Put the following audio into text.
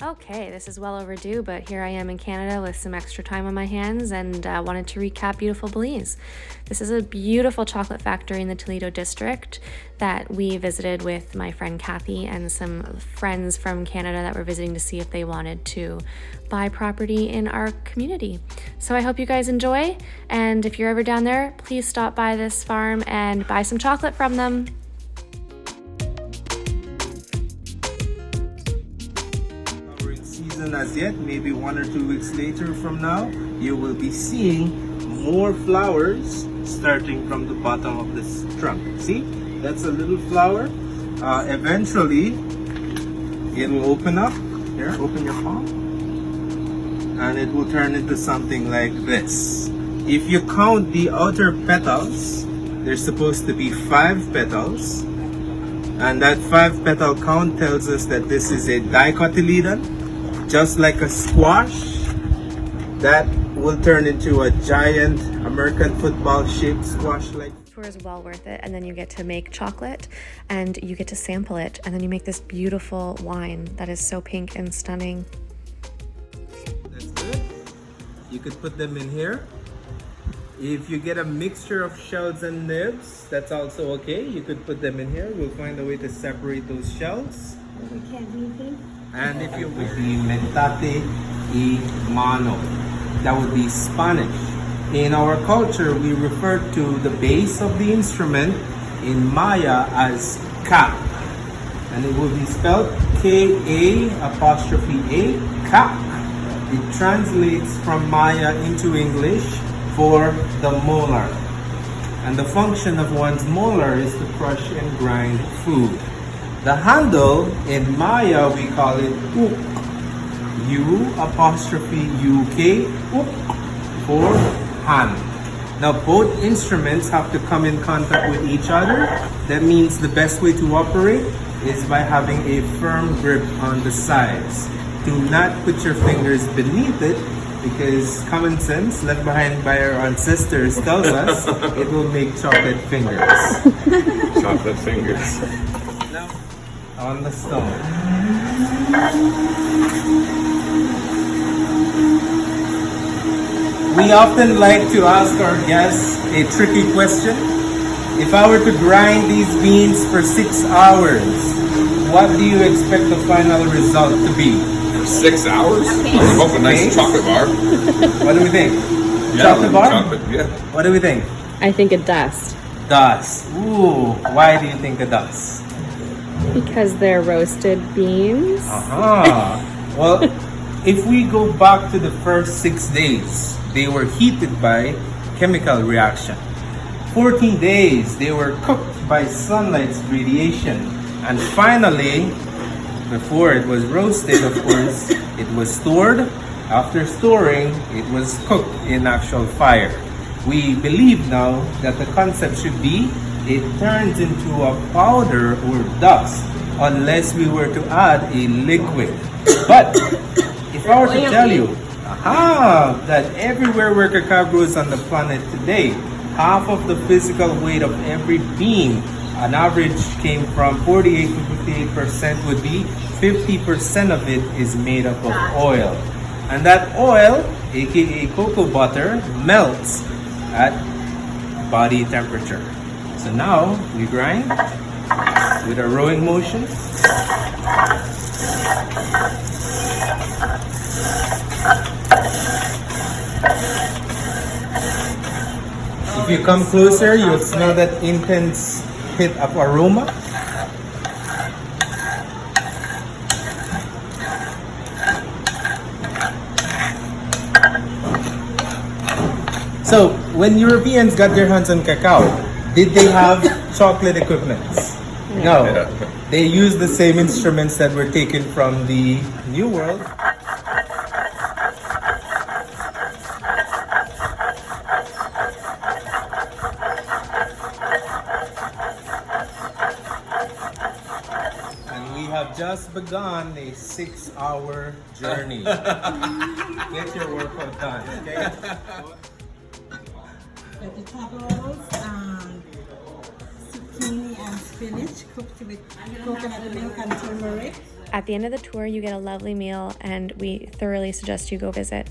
Okay, this is well overdue, but here I am in Canada with some extra time on my hands and wanted to recap beautiful Belize. This is a beautiful chocolate factory in the Toledo district that we visited with my friend Kathy and some friends from Canada that were visiting to see if they wanted to buy property in our community. So I hope you guys enjoy, and if you're ever down there, please stop by this farm and buy some chocolate from them. Season as yet, maybe 1 or 2 weeks later from now, you will be seeing more flowers starting from the bottom of this trunk. See, that's a little flower. Eventually, it will open up. Here, open your palm, and it will turn into something like this. If you count the outer petals, there's supposed to be 5 petals, and that 5 petal count tells us that this is a dicotyledon. Just like a squash, that will turn into a giant American football shaped squash like. Tour is well worth it, and then you get to make chocolate and you get to sample it, and then you make this beautiful wine that is so pink and stunning. That's good. You could put them in here. If you get a mixture of shells and nibs, that's also okay. You could put them in here. We'll find a way to separate those shells. We can't do anything. And if you would be mentate y mano, that would be Spanish. In our culture, we refer to the base of the instrument in Maya as ka, and it will be spelled K-A apostrophe A, ka. It translates from Maya into English for the molar, and the function of one's molar is to crush and grind food. The handle, in Maya, we call it uk. U apostrophe UK, uk, for hand. Now, both instruments have to come in contact with each other. That means the best way to operate is by having a firm grip on the sides. Do not put your fingers beneath it, because common sense, left behind by our ancestors, tells us it will make chocolate fingers. Chocolate fingers. Now, on the stone. We often like to ask our guests a tricky question. If I were to grind these beans for 6 hours, what do you expect the final result to be? For 6 hours? I hope a nice chocolate bar. What do we think? Yeah, Chocolate bar? Chocolate, yeah. What do we think? I think a dust. Dust. Ooh, why do you think a dust? Because they're roasted beans. Well, if we go back to the first 6 days, they were heated by chemical reaction. 14 days, they were cooked by sunlight's radiation. And finally, before it was roasted, of course, it was stored. After storing, it was cooked in actual fire. We believe now that the concept should be it turns into a powder or dust unless we were to add a liquid. But if I were to tell you that everywhere where cacao grows on the planet today, half of the physical weight of every bean, an average came from 48 to 58% would be 50% of it is made up of oil. And that oil, aka cocoa butter, melts at body temperature. So now we grind with a rowing motion. If you come closer, you'll smell that intense hit of aroma. So, when Europeans got their hands on cacao, did they have chocolate equipments? No. They used the same instruments that were taken from the New World. And we have just begun a 6-hour journey. Get your workout done, okay? Vegetables, zucchini and spinach cooked with coconut milk and turmeric. At the end of the tour, you get a lovely meal, and we thoroughly suggest you go visit.